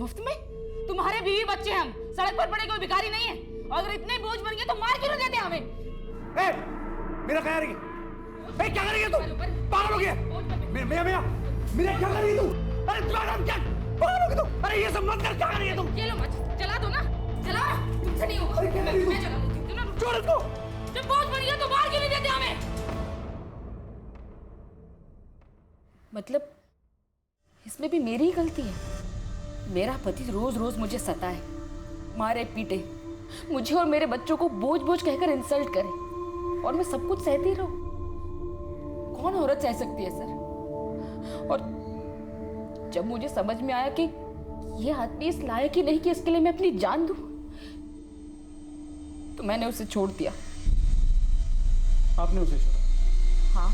मुफ्त में? तुम्हारे बीवी बच्चे हम सड़क पर पड़े कोई भिखारी नहीं है। और अगर इतने बोझ बन गए तो मार क्यों देते हमें? मेरा क्या करेगी? क्या करेगी तू? पागल हो गया? मेरा क्या करेगी तू? अरे तुम क्या पागल हो गई तू? अरे ये सब मत कर, क्या करेगी तू? ये लो मत चला दो ना, चला, तुमसे नहीं होगा। मैं चला दूंगी ना। छोड़ इसको। जब बोझ बन गया तो मार क्यों नहीं देते हमें? मतलब इसमें भी मेरी ही गलती है। मेरा पति रोज रोज मुझे सताए, मारे पीटे, मुझे और मेरे बच्चों को बोझ बोझ कहकर इंसल्ट करे और मैं सब कुछ सहती रहूं। कौन औरत सह सकती है सर? और जब मुझे समझ में आया कि ये आदमी इस लायक ही नहीं कि इसके लिए मैं अपनी जान दूं, तो मैंने उसे छोड़ दिया। आपने उसे छोड़ा? हाँ।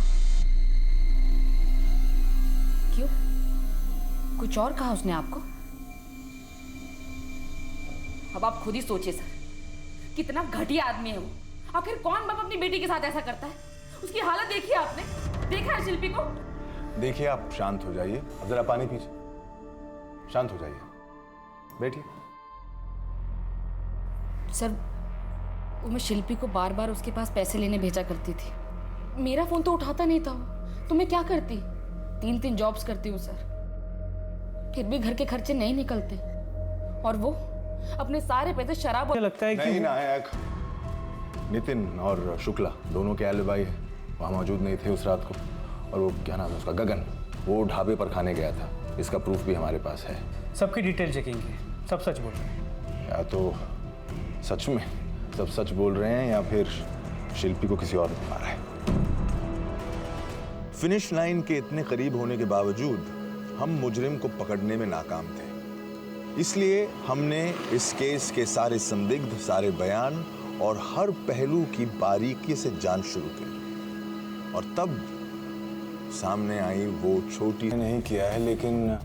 क्यों? कुछ और कहा उसने आपको? अब आप खुद ही सोचिए सर, कितना घटिया आदमी है वो। आखिर कौन बाप अपनी बेटी के साथ ऐसा करता है? उसकी हालत देखी आपने? देखा है शिल्पी को? देखिए आप शांत हो जाइए, अब जरा पानी पीजिए, शांत हो जाइए, बैठिए। सर वो मैं शिल्पी को बार बार उसके पास पैसे लेने भेजा करती थी। मेरा फोन तो उठाता नहीं था वो, तो मैं क्या करती? 3 जॉब्स करती हूँ सर, फिर भी घर के खर्चे नहीं निकलते। और वो अपने सारे पैसे शराब। लगता है कि नहीं नायक, नितिन और शुक्ला दोनों के एलिबाई है, वहाँ मौजूद नहीं थे उस रात को। और वो क्या नाम है उसका, गगन, वो ढाबे पर खाने गया था। इसका प्रूफ भी हमारे पास है। सबकी डिटेल चेकिंग की, सब सच बोल रहे हैं। या तो सच में सब सच बोल रहे हैं या फिर शिल्पी को किसी और ने मारा है। फिनिश लाइन के इतने करीब होने के बावजूद हम मुजरिम को पकड़ने में नाकाम थे। इसलिए हमने इस केस के सारे संदिग्ध, सारे बयान और हर पहलू की बारीकी से जांच शुरू की। और तब सामने आई वो छोटी, नहीं किया है लेकिन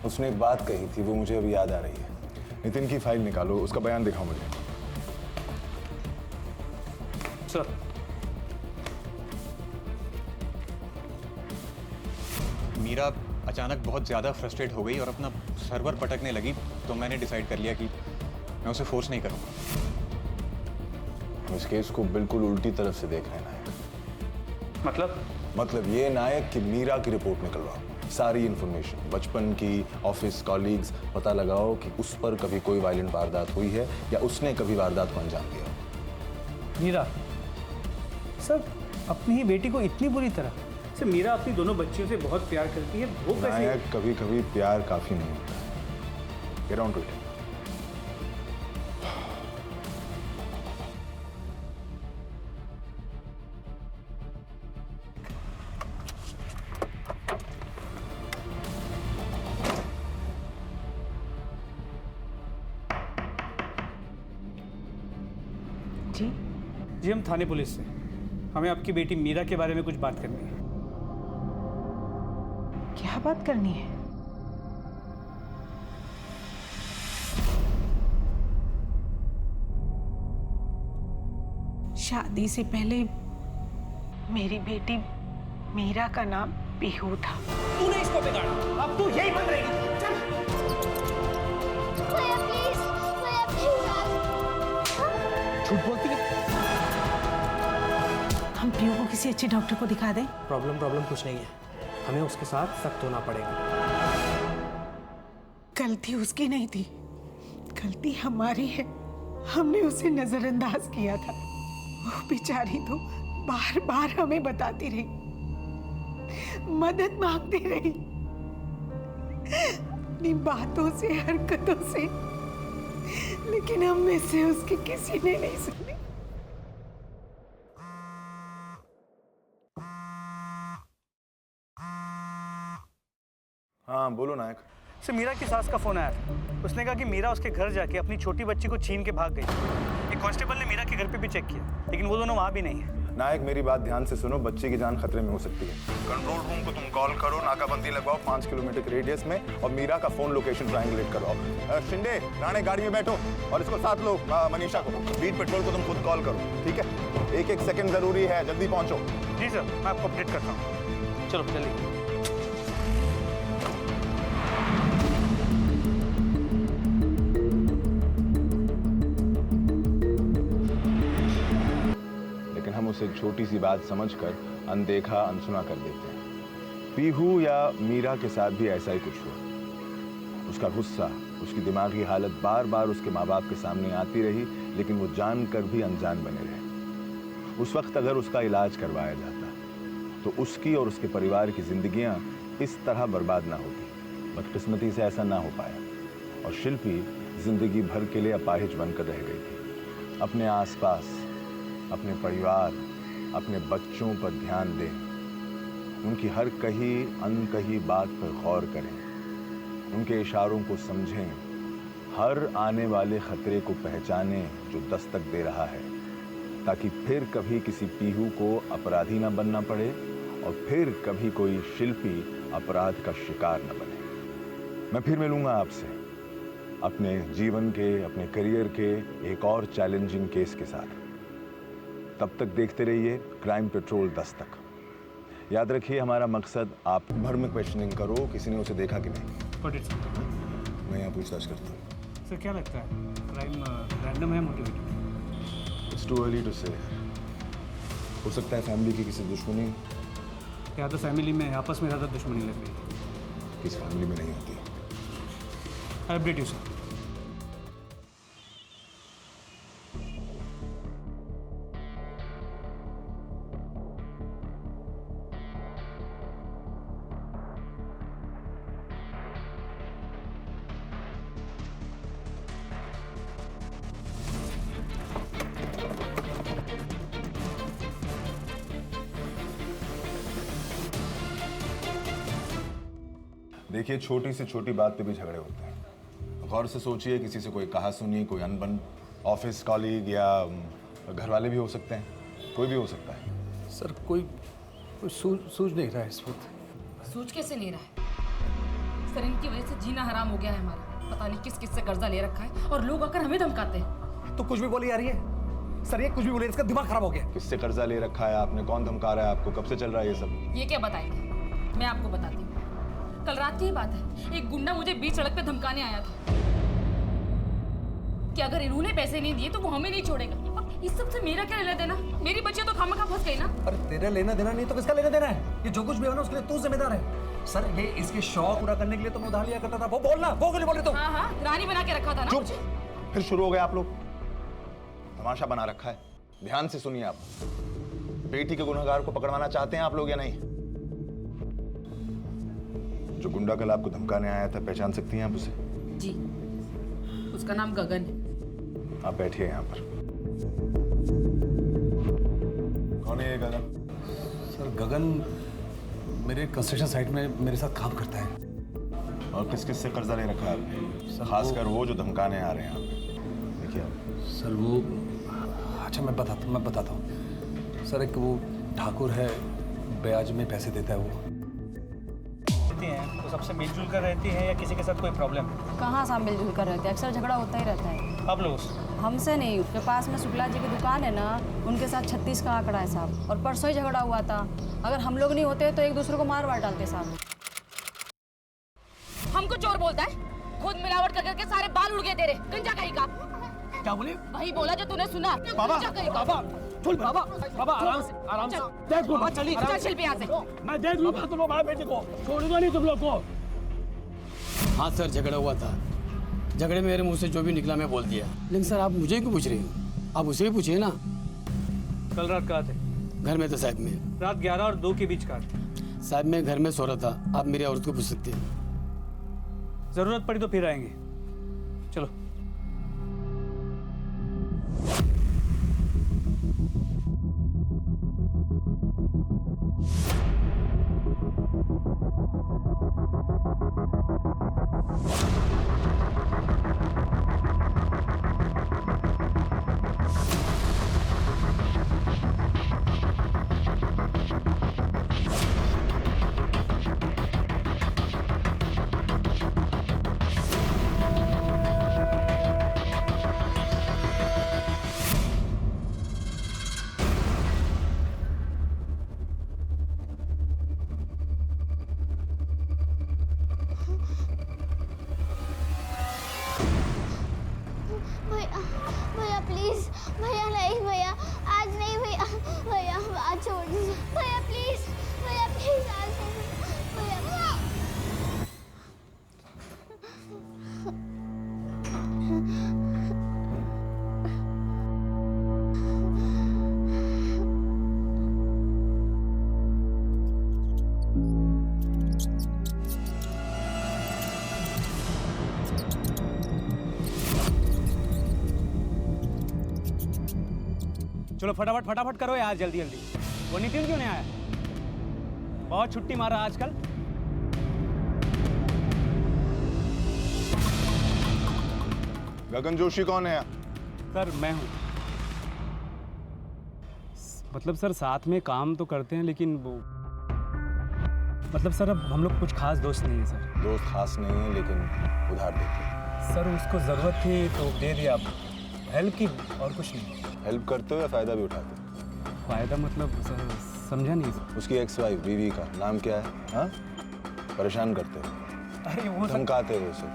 उसने एक बात कही थी, वो मुझे अभी याद आ रही है। नितिन की फाइल निकालो, उसका बयान दिखाओ मुझे। सर मीरा अचानक बहुत ज़्यादा फ्रस्ट्रेट हो गई और अपना सर्वर पटकने लगी, तो मैंने डिसाइड कर लिया कि मैं उसे फोर्स नहीं करूँगा। इस केस को बिल्कुल उल्टी तरफ से देख रहे हैं नायक। मतलब ये नायक कि मीरा की रिपोर्ट निकलवाओ, सारी इंफॉर्मेशन, बचपन की, ऑफिस कॉलीग्स, पता लगाओ कि उस पर कभी कोई वायलेंट वारदात हुई है या उसने कभी वारदात को अंजाम दिया। मीरा सर अपनी ही बेटी को इतनी बुरी तरह से? मीरा अपनी दोनों बच्चियों से बहुत प्यार करती है, वो कैसे? नायक कभी कभी प्यार काफी नहीं होता। Get on to it. जी हम थाने पुलिस से, हमें आपकी बेटी मीरा के बारे में कुछ बात करनी है। क्या बात करनी है? शादी से पहले मेरी बेटी मीरा का नाम पीहू था। तूने इसको बिगाड़ा, अब तू यही बन रहेगी। चल। झूठ बोलती है। हम पीहू को किसी अच्छे डॉक्टर को दिखा दें। प्रॉब्लम कुछ नहीं है, हमें उसके साथ सख्त होना पड़ेगा। गलती उसकी नहीं थी, गलती हमारी है। हमने उसे नजरअंदाज किया था। वो बेचारी तो बार बार हमें बताती रही, मदद मांगती रही, अपनी बातों से, हरकतों से, लेकिन हम में से उसकी किसी ने नहीं सुनी। हाँ बोलो नायक। से मीरा की सास का फोन आया था। उसने कहा कि मीरा उसके घर जाके अपनी छोटी बच्ची को छीन के भाग गई। एक कांस्टेबल ने मीरा के घर पे भी चेक किया, लेकिन वो दोनों वहाँ भी नहीं है। नायक मेरी बात ध्यान से सुनो, बच्चे की जान खतरे में हो सकती है। कंट्रोल रूम को तुम कॉल करो, नाकाबंदी लगवाओ 5 किलोमीटर के रेडियस में और मीरा का फोन लोकेशन ट्रायंगुलेट करवाओ। शिंदे, राणे गाड़ी में बैठो और इसको साथ लो, मनीषा को। बीट पेट्रोल को तुम खुद कॉल करो, ठीक है? एक सेकंड जरूरी है, जल्दी पहुंचो। जी सर, मैं आपको अपडेट करता हूँ। चलो चलिए। एक छोटी सी बात समझकर अनदेखा अनसुना कर देते हैं। पीहू या मीरा के साथ भी ऐसा ही कुछ हुआ। उसका गुस्सा, उसकी दिमागी हालत बार बार उसके माँ बाप के सामने आती रही, लेकिन वो जानकर भी अनजान बने रहे। उस वक्त अगर उसका इलाज करवाया जाता तो उसकी और उसके परिवार की जिंदगियां इस तरह बर्बाद ना होती। बदकिस्मती से ऐसा ना हो पाया और शिल्पी जिंदगी भर के लिए अपाहिज बनकर रह गई थी। अपने आसपास, अपने परिवार, अपने बच्चों पर ध्यान दें, उनकी हर कही अनकही बात पर गौर करें, उनके इशारों को समझें, हर आने वाले खतरे को पहचानें जो दस्तक दे रहा है, ताकि फिर कभी किसी पीहू को अपराधी न बनना पड़े और फिर कभी कोई शिल्पी अपराध का शिकार न बने। मैं फिर मिलूंगा आपसे अपने जीवन के, अपने करियर के एक और चैलेंजिंग केस के साथ। तब तक देखते रहिए क्राइम पेट्रोल दस्तक। याद रखिए, हमारा मकसद आप भर में क्वेश्चनिंग करो, किसी ने उसे देखा कि नहीं। बट इट्स मैं यहाँ पूछताछ करता हूँ। सर क्या लगता है क्राइम रैंडम है motivated? It's too early to say. हो सकता है फैमिली की किसी दुश्मनी, या तो फैमिली में आपस में ज़्यादा दुश्मनी लग रही है। किसी फैमिली में नहीं होती। I update you sir. देखिए, छोटी से छोटी बात पे भी झगड़े होते हैं। गौर से सोचिए, किसी से कोई कहा सुनी, कोई अनबन, ऑफिस कॉलीग या घर वाले भी हो सकते हैं, कोई भी हो सकता है। सर कोई सूझ नहीं रहा है इस वक्त। सोच कैसे नहीं रहा है सर? इनकी वजह से जीना हराम हो गया है हमारा। पता नहीं किस किस से कर्जा ले रखा है और लोग आकर हमें धमकाते हैं। तो कुछ भी बोली जा रही है सर, ये कुछ भी बोले, इसका दिमाग खराब हो गया। किससे कर्जा ले रखा है आपने? कौन धमका रहा है आपको? कब से चल रहा है ये सब? ये क्या बताएंगे? मैं आपको बताती हूँ। कल रात की ही बात है, एक गुंडा मुझे बीच सड़क पे धमकाने आया था कि अगर इन्होंने पैसे नहीं दिए तो वो हमें नहीं छोड़ेगा। अब इस सब से मेरा क्या लेना देना? मेरी बच्चियां तो खामखा फंस गई ना। अरे तेरा लेना देना नहीं तो किसका लेना देना है? ये जो कुछ भी हो ना उसके लिए तू जिम्मेदार है। सर ये इसके शौक पूरा करने के लिए तो मैं उधार लिया करता था। वो बोलना, वो क्यों नहीं बोल रहे तुम? हाँ हाँ, रानी बना के रखा था ना। चुप! फिर शुरू हो गए आप लोग। तमाशा बना रखा है। ध्यान से सुनिए, आप बेटी के गुनहगार को पकड़वाना चाहते हैं आप लोग या नहीं? जो गुंडा कल आपको धमकाने आया था, पहचान सकती हैं आप उसे? जी, उसका नाम गगन है। आप बैठिए यहाँ पर। कौन है ये गगन? सर गगन मेरे कंस्ट्रक्शन साइट में मेरे साथ काम करता है। और किस किस से कर्जा ले रखा है आपने? खासकर वो जो धमकाने आ रहे हैं आप। देखिए आप। सर वो, अच्छा मैं बताता हूँ। सर एक वो ठाकुर है, ब्याज में पैसे देता है वो। हैं तो सबसे मिलजुल कर रहती हैं या किसी के साथ कोई प्रॉब्लम? कहाँ साहब मिलजुल कर रहते हैं, अक्सर झगड़ा होता ही रहता है। आप लोग हमसे नहीं, उसके पास में शुक्ला जी की दुकान है ना, उनके साथ 36 का आंकड़ा है साहब। और परसों ही झगड़ा हुआ था। अगर हम लोग नहीं होते तो एक दूसरे को मार वार डालते साहब। हमको चोर बोलता है, खुद मिलावट कर करके सारे बाल उड़ गए तेरे। गंजा कहीं का। क्या बोले? वही बोला जो तूने सुना। बाबा, गंजा कहीं का। बाबा, चल बाबा, बाबा आराम से, आराम से। देख लो, बाबा चलिए। चल शिल्पी यहाँ से। मैं देख लूंगा तुम लोग, बेटे को छोड़ूंगा नहीं तुम लोग को। हाँ सर, झगड़ा हुआ था। झगड़े में मेरे मुंह से जो भी निकला मैं बोल दिया। लेकिन सर आप मुझे क्यों पूछ रही हो? आप उसे भी पूछिए ना। कल रात कहाँ थे? घर में था साहब में। रात 11 और 2 के बीच का। साहब मैं घर में सो रहा था। आप मेरी औरत को पूछ सकते हैं। जरूरत पड़ी तो फिर आएंगे। चलो। भैया प्लीज, भैया नहीं भैया, आज नहीं भैया, भैया आज छोड़ दीजिए भैया प्लीज, आज नहीं भैया। चलो फटाफट फटाफट करो यार, जल्दी जल्दी। वो नितिन क्यों नहीं आया? बहुत छुट्टी मार रहा आजकल। गगन जोशी कौन है? सर मैं हूँ। मतलब सर साथ में काम तो करते हैं लेकिन वो मतलब सर अब हम लोग कुछ खास दोस्त नहीं है सर। दोस्त खास नहीं है लेकिन उधार देते। सर उसको ज़रूरत थी तो दे दिया, हेल्प की और कुछ नहीं। हेल्प करते हो या फायदा भी उठाते हो? फायदा मतलब सर समझा नहीं सर। उसकी एक्स वाइफ बीवी का नाम क्या है? हाँ, परेशान करते हो, अरे वो धमकाते हो उसे।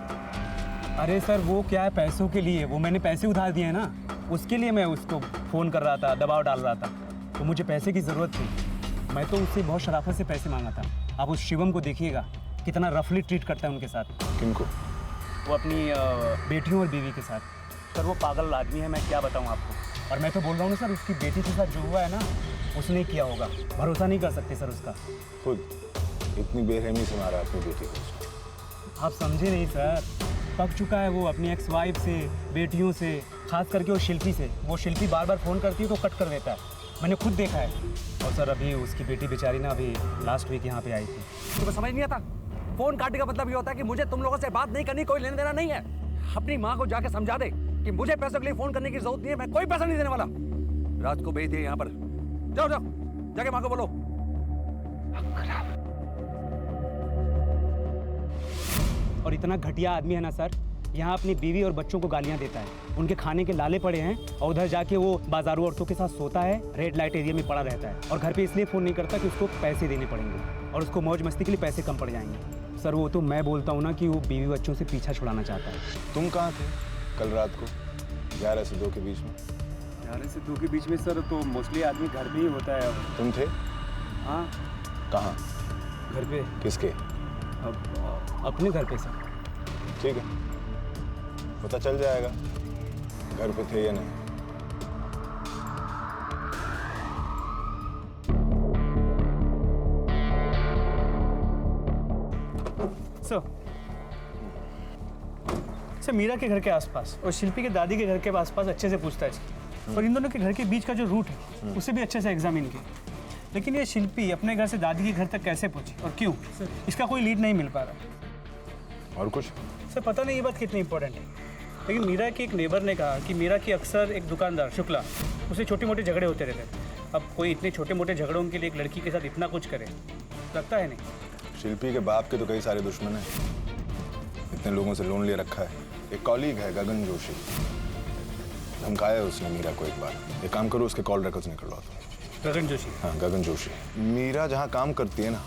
अरे सर वो क्या है, पैसों के लिए, वो मैंने पैसे उधार दिए हैं ना, उसके लिए मैं उसको फ़ोन कर रहा था, दबाव डाल रहा था। तो मुझे पैसे की ज़रूरत थी, मैं तो उससे बहुत शराफत से पैसे मांगा था। आप उस शिवम को देखिएगा कितना रफली ट्रीट करता है उनके साथ। किनको? वो अपनी बेटियों और बीवी के साथ। सर वो पागल आदमी है, मैं क्या बताऊँ आपको। और मैं तो बोल रहा हूँ ना सर, उसकी बेटी के साथ जो हुआ है ना, उसने किया होगा। भरोसा नहीं कर सकते सर उसका। खुद इतनी बेरहमी से मारा अपनी बेटी को। आप समझे नहीं सर, पक चुका है वो अपनी एक्स वाइफ से, बेटियों से, खास करके वो शिल्पी से। वो शिल्पी बार बार फ़ोन करती है तो कट कर देता है, मैंने खुद देखा है। और सर अभी उसकी बेटी बेचारी ना अभी लास्ट वीक यहाँ पे आई थी। तुम्हें समझ नहीं आता? फोन काटने का मतलब ये होता है कि मुझे तुम लोगों से बात नहीं करनी, कोई लेना देना नहीं है। अपनी माँ को जाके समझा दे कि मुझे पैसों के लिए फोन करने की जरूरत नहीं है, मैं कोई पैसा नहीं देने वाला। रात को भेज दिए यहाँ पर, जाओ जाओ जाके माँ को बोलो। और इतना घटिया आदमी है ना सर, यहाँ अपनी बीवी और बच्चों को गालियाँ देता है। उनके खाने के लाले पड़े हैं और उधर जाके वो बाजारू औरतों के साथ सोता है, रेड लाइट एरिया में पड़ा रहता है। और घर पे इसलिए फ़ोन नहीं करता कि उसको पैसे देने पड़ेंगे और उसको मौज मस्ती के लिए पैसे कम पड़ जाएंगे। सर वो तो मैं बोलता हूँ ना कि वो बीवी बच्चों से पीछा छुड़ाना चाहता है। तुम कहाँ थे कल रात को 11 से 2 के बीच में? 11 से 2 के बीच में सर तो मोस्टली आदमी घर में ही होता है। तुम थे? हाँ। कहाँ? घर पे। किसके? अपने घर पे सर। ठीक है, पता चल जाएगा घर पे थे या नहीं। सर मीरा के घर के आसपास और शिल्पी के दादी के घर के आसपास अच्छे से पूछताछ की और इन दोनों के घर के बीच का जो रूट है उसे भी अच्छे से एग्जामिन किया। लेकिन ये शिल्पी अपने घर से दादी के घर तक कैसे पहुंची और क्यों, इसका कोई लीड नहीं मिल पा रहा। और कुछ? सर पता नहीं ये बात कितनी इंपॉर्टेंट है, लेकिन मीरा के एक नेबर ने कहा कि मीरा की अक्सर एक दुकानदार शुक्ला, उसे छोटे मोटे झगड़े होते रहते हैं। अब कोई इतने छोटे मोटे झगड़ों के लिए एक लड़की के साथ इतना कुछ करे, लगता है नहीं। शिल्पी के बाप के तो कई सारे दुश्मन हैं, इतने लोगों से लोन ले रखा है। एक कॉलीग है गगन जोशी, धमकाया है उसने मीरा को एक बार। एक काम करो, उसके कॉल रिकॉर्ड्स निकलवा दो। गगन जोशी? हाँ गगन जोशी। मीरा जहाँ काम करती है ना,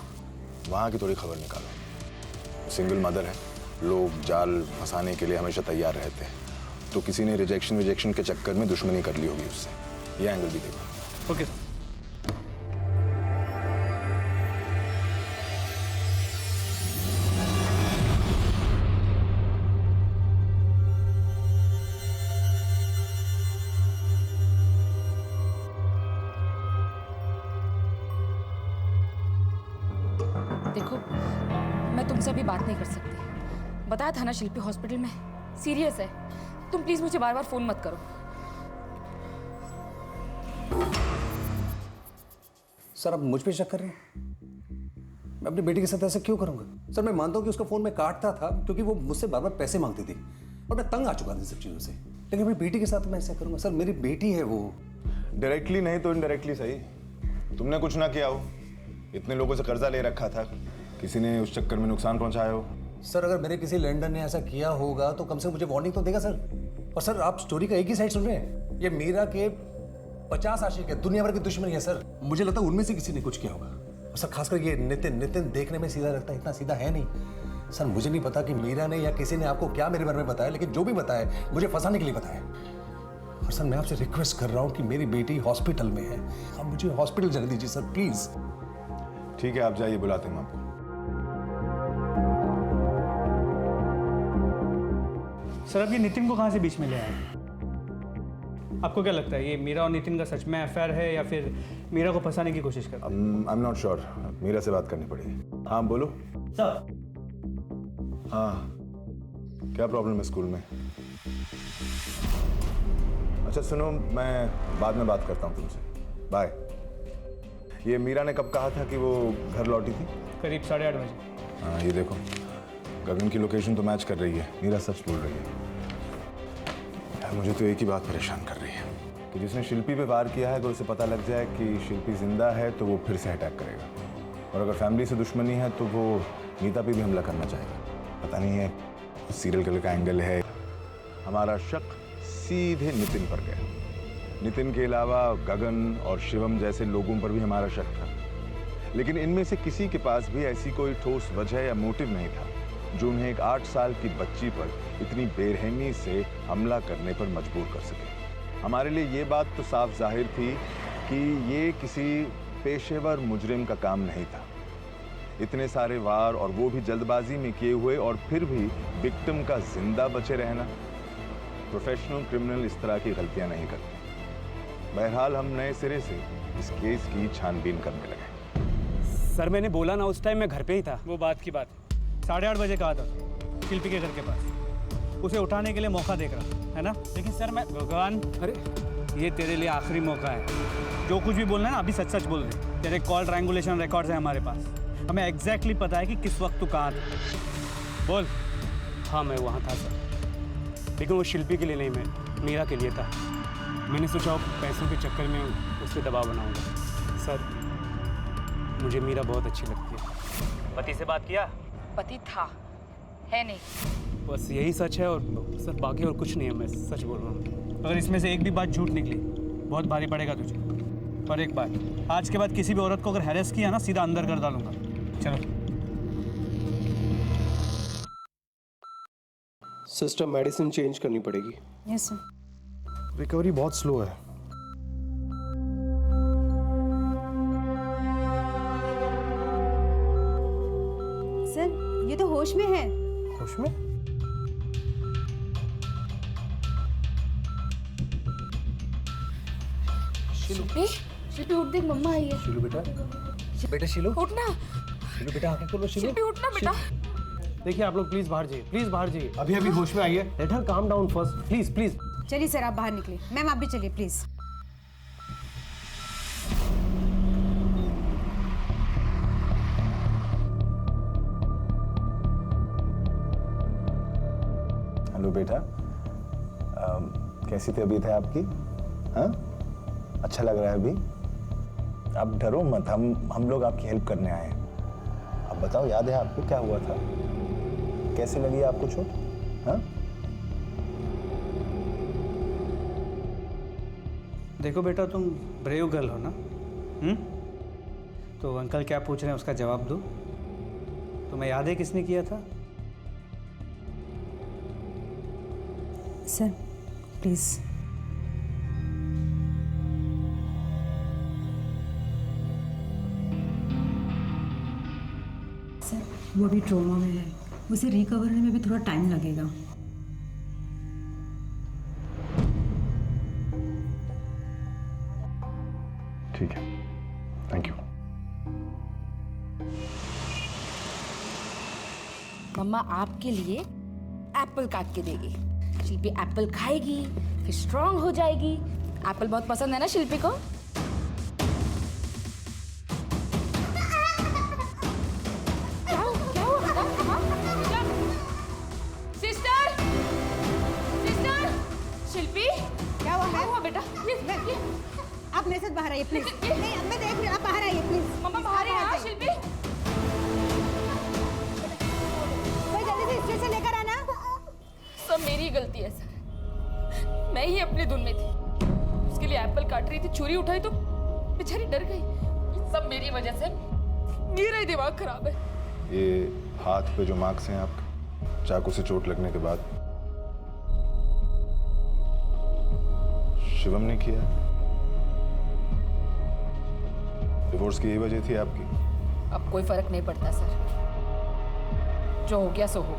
वहाँ की थोड़ी खबर निकालो। सिंगल मदर है, लोग जाल फंसाने के लिए हमेशा तैयार रहते हैं, तो किसी ने रिजेक्शन के चक्कर में दुश्मनी कर ली होगी उससे। ये एंगल भी देखो। Okay sir. देखो मैं तुमसे अभी बात नहीं कर सकती, बताया था ना शिल्पी हॉस्पिटल में सीरियस है। तुम प्लीज मुझे बार बार फोन मत करो। सर आप मुझ पे शक कर रहे हैं? मैं अपनी बेटी के साथ ऐसा क्यों करूंगा? सर मैं मानता हूं कि उसका फोन मैं काटता था क्योंकि वो मुझसे बार बार पैसे मांगती थी और मैं तंग आ चुका था इन सब चीजों से, लेकिन अपनी बेटी के साथ मैं ऐसा करूंगा? सर मेरी बेटी है वो। डायरेक्टली नहीं तो इनडायरेक्टली सही, तुमने कुछ ना किया हो। इतने लोगों से कर्जा ले रखा था, किसी ने उस चक्कर में नुकसान पहुंचाया हो। सर अगर मेरे किसी लेंडर ने ऐसा किया होगा तो कम से कम मुझे वार्निंग तो देगा सर। और सर आप स्टोरी का एक ही साइड सुन रहे हैं। ये मीरा के 50 आशिक है, दुनिया भर की दुश्मनी है सर। मुझे लगता है उनमें से किसी ने कुछ किया होगा। और सर खासकर ये नितिन देखने में सीधा लगता है, इतना सीधा है नहीं। सर मुझे नहीं पता कि मीरा ने या किसी ने आपको क्या मेरे बारे में बताया, लेकिन जो भी बताया मुझे फंसाने के लिए बताया। और सर मैं आपसे रिक्वेस्ट कर रहा हूँ कि मेरी बेटी हॉस्पिटल में है, आप मुझे हॉस्पिटल जाने दीजिए सर प्लीज। ठीक है, आप जाइए, बुलाते हैं हम आपको। सर अब ये नितिन को कहाँ से बीच में ले आए? आपको क्या लगता है ये मीरा और नितिन का सच में अफेयर है या फिर मीरा को फंसाने की कोशिश कर? I am not sure, Meera से बात करनी पड़ेगी। हाँ बोलो। सर हाँ, क्या प्रॉब्लम है स्कूल में? अच्छा सुनो, मैं बाद में बात करता हूँ तुमसे, बाय। ये मीरा ने कब कहा था कि वो घर लौटी थी? करीब 8:30 बजे। हाँ ये देखो, गगन की लोकेशन तो मैच कर रही है, मीरा सच बोल रही है। यार मुझे तो एक ही बात परेशान कर रही है कि जिसने शिल्पी पे वार किया है, अगर उसे पता लग जाए कि शिल्पी जिंदा है तो वो फिर से अटैक करेगा, और अगर फैमिली से दुश्मनी है तो वो नीता पे भी हमला करना चाहेगा। पता नहीं है सीरियल किलर का एंगल है। हमारा शक सीधे नितिन पर गया। नितिन के अलावा गगन और शिवम जैसे लोगों पर भी हमारा शक था, लेकिन इनमें से किसी के पास भी ऐसी कोई ठोस वजह या मोटिव नहीं था जो उन्हें एक 8 साल की बच्ची पर इतनी बेरहमी से हमला करने पर मजबूर कर सके। हमारे लिए ये बात तो साफ जाहिर थी कि ये किसी पेशेवर मुजरिम का काम नहीं था। इतने सारे वार और वो भी जल्दबाजी में किए हुए, और फिर भी विक्टिम का जिंदा बचे रहना। प्रोफेशनल क्रिमिनल इस तरह की गलतियां नहीं करते। बहरहाल हम नए सिरे से इस केस की छानबीन करने लगे। सर मैंने बोला ना, उस टाइम मैं घर पे ही था। वो बात की बात है, 8:30 बजे कहा था शिल्पी के घर के पास। उसे उठाने के लिए मौका देख रहा है ना, लेकिन सर मैं भगवान, अरे ये तेरे लिए आखिरी मौका है। जो कुछ भी बोलना है ना अभी सच सच बोल दे। तेरे कॉल ट्रायंगुलेशन रिकॉर्ड्स हैं हमारे पास, हमें एग्जैक्टली पता है कि किस वक्त तू कहाँ था। बोल। हाँ मैं वहाँ था सर, लेकिन वो शिल्पी के लिए नहीं, मैं मीरा के लिए था। मैंने सोचा पैसों के चक्कर में उससे दबाव बनाऊंगा। सर मुझे मीरा बहुत अच्छी लगती है। पति से बात किया? पति था, है नहीं। बस यही सच है, और सर बाकी और कुछ नहीं है, मैं सच बोल रहा हूँ। अगर इसमें से एक भी बात झूठ निकली बहुत भारी पड़ेगा तुझे। पर एक बात, आज के बाद किसी भी औरत को अगर हैरेस किया ना, सीधा अंदर कर डालूंगा। चलो। सिस्टर मेडिसिन चेंज करनी पड़ेगी। Yes sir. रिकवरी बहुत स्लो है। सर ये तो होश में है। होश में? शिल्पी, शिल्पी उठ, देख मम्मा आई है। शिलू बेटा, बेटा शिलू, उठना। शिलू बेटा आंखें खोलो। शिलू शिल्पी उठना बेटा। देखिए आप लोग प्लीज बाहर जाइए, प्लीज बाहर जाइए। अभी अभी होश में आइए। Let her calm down first, please please. चलिए सर आप बाहर निकलिए। मैम आप भी चलिए प्लीज। हेलो बेटा, कैसी तबीयत है आपकी? हाँ, अच्छा लग रहा है अभी? आप डरो मत, हम लोग आपकी हेल्प करने आए हैं। अब बताओ, याद है आपको क्या हुआ था? कैसे लगी आपको चोट? हाँ? देखो बेटा, तुम ब्रेव गर्ल हो ना? तो अंकल क्या पूछ रहे हैं उसका जवाब दो। तुम्हें याद है किसने किया था? Sir please. सर वो अभी ट्रॉमा में है, उसे रिकवर होने में भी थोड़ा टाइम लगेगा। ठीक है, थैंक यू। मम्मा आपके लिए एप्पल काट के देगी। शिल्पी एप्पल खाएगी, फिर स्ट्रांग हो जाएगी। एप्पल बहुत पसंद है ना शिल्पी को? क्या हुआ? क्या? सिस्टर, सिस्टर, शिल्पी क्या हुआ बेटा? ये आप मेरे साथ बाहर आइए प्लीज। नहीं मैं देख रही हूँ, आप बाहर आइए प्लीज। मम्मा बाहर है शिल्पी। कोई जल्दी से स्टेशन लेकर आना। सब मेरी गलती है सर, मैं ही अपनी धुन में थी। उसके लिए एप्पल काट रही थी, छुरी उठाई तो बेचारी डर गई। सब मेरी वजह से, मेरा ही दिमाग खराब है। ये हाथ पे जो मार्क्स हैं आपके चाकू से चोट लगने के बाद, शिवम ने किया? डिवोर्स की यही वजह थी आपकी? अब कोई फर्क नहीं पड़ता सर, जो हो गया सो हो